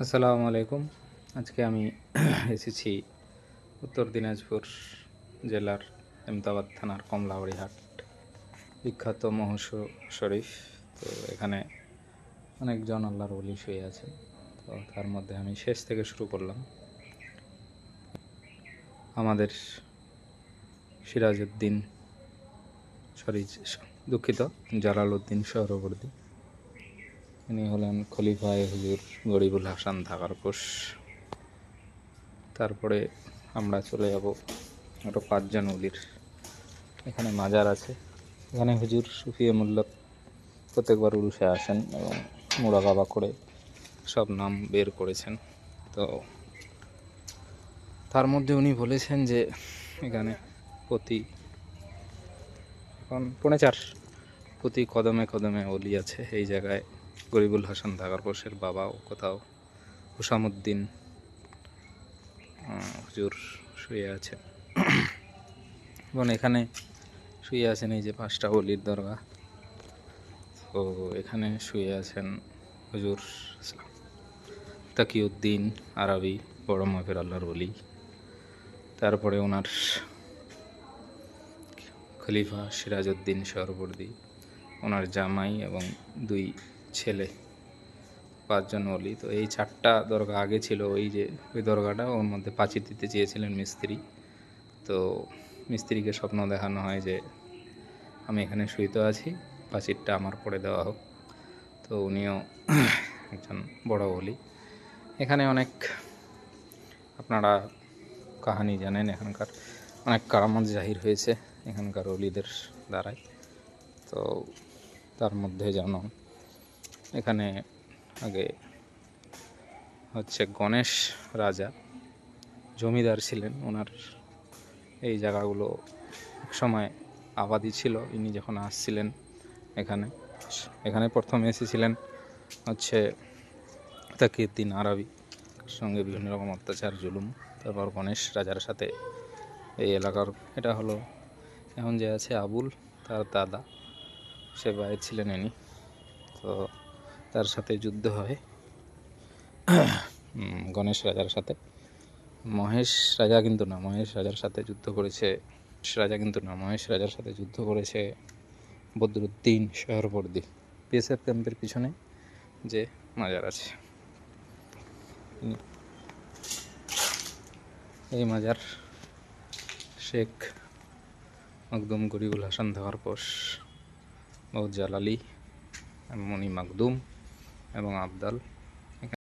আসসালামু আলাইকুম। আজকে আমি এসেছি উত্তর দিনাজপুর জেলার এমতাবাদ থানার কমলাবাড়ি হাট, বিখ্যাত মহস শরীফ। তো এখানে অনেকজন আল্লাহর ওলি শুয়ে আছে। তো তার মধ্যে আমি শেষ থেকে শুরু করলাম। আমাদের সিরাজউদ্দিন দুঃখিত, জালালউদ্দিন সোহরাওয়ার্দী, ইনি হলেন খলিফায়ে হুজুর গরিবুল হাসান ধাকারপোশ। তারপরে আমরা চলে যাব আরও 5জন ওলির এখানে মাজার আছে। এখানে হুজুর সুফিয়ে মোল্লা প্রত্যেকবার উরুষে আসেন এবং মোড়াগাবা করে সব নাম বের করেছেন। তো তার মধ্যে উনি বলেছেন যে এখানে এখন 4:45 প্রতি কদমে কদমে ওলি আছে। এই জায়গায় গরিবুল হাসান ধাকারপোশের বাবাও কোথাও হুসামুদ্দিন হুজুর শুয়ে আছেন এবং এখানে শুয়ে আছেন এই যে 5টা ওলির দরগা। তো এখানে শুয়ে আছেন হুজুর তাকিউদ্দিন আরবি, বড় মাপের আল্লাহর ওলি। তারপরে ওনার খলিফা সিরাজউদ্দিন সোহরাওয়ার্দী, ওনার জামাই এবং 2 ছেলে, 5জন ওলি। তো এই 4টা দরগা আগে ছিল, ওই দরগাটা ওর মধ্যে পাঁচিল দিতে চেয়েছিলেন মিস্ত্রি। তো মিস্ত্রিকে স্বপ্ন দেখানো হয় যে আমি এখানে শুইতে আছি, পাঁচিলটা আমার করে দেওয়া হোক। তো উনিও একজন বড় ওলি। এখানে অনেক আপনারা কাহানি জানেন, এখানকার অনেক কারামত জাহির হয়েছে এখানকার ওলিদের দ্বারাই। তো তার মধ্যে যেমন এখানে আগে গণেশ রাজা জমিদার ছিলেন। ওনার এই জায়গাগুলো এক সময় আবাদি ছিল। ইনি যখন আসছিলেন এখানে প্রথম এসেছিলেন তাকিউদ্দিন আরবি, সঙ্গে বিভিন্ন রকম অত্যাচার জুলুম। তারপর গণেশ রাজার সাথে এই এলাকার, এটা হলো এখন যে আছে আবুল, তার দাদা, সে বাইরে ছিলেন ইনি। তো তার সাথে যুদ্ধ হয় গণেশ রাজার সাথে। মহেশ রাজার সাথে যুদ্ধ করেছে বদরুদ্দিন সোহরাওয়ার্দী। পিএসএফ ক্যাম্পের পিছনে যে মাজার আছে, এই মাজার শেখ মখদুম গরিবুল হাসান ধাকারপোশ, বহুত জালালি, মনি মাকদুম এবং আবদাল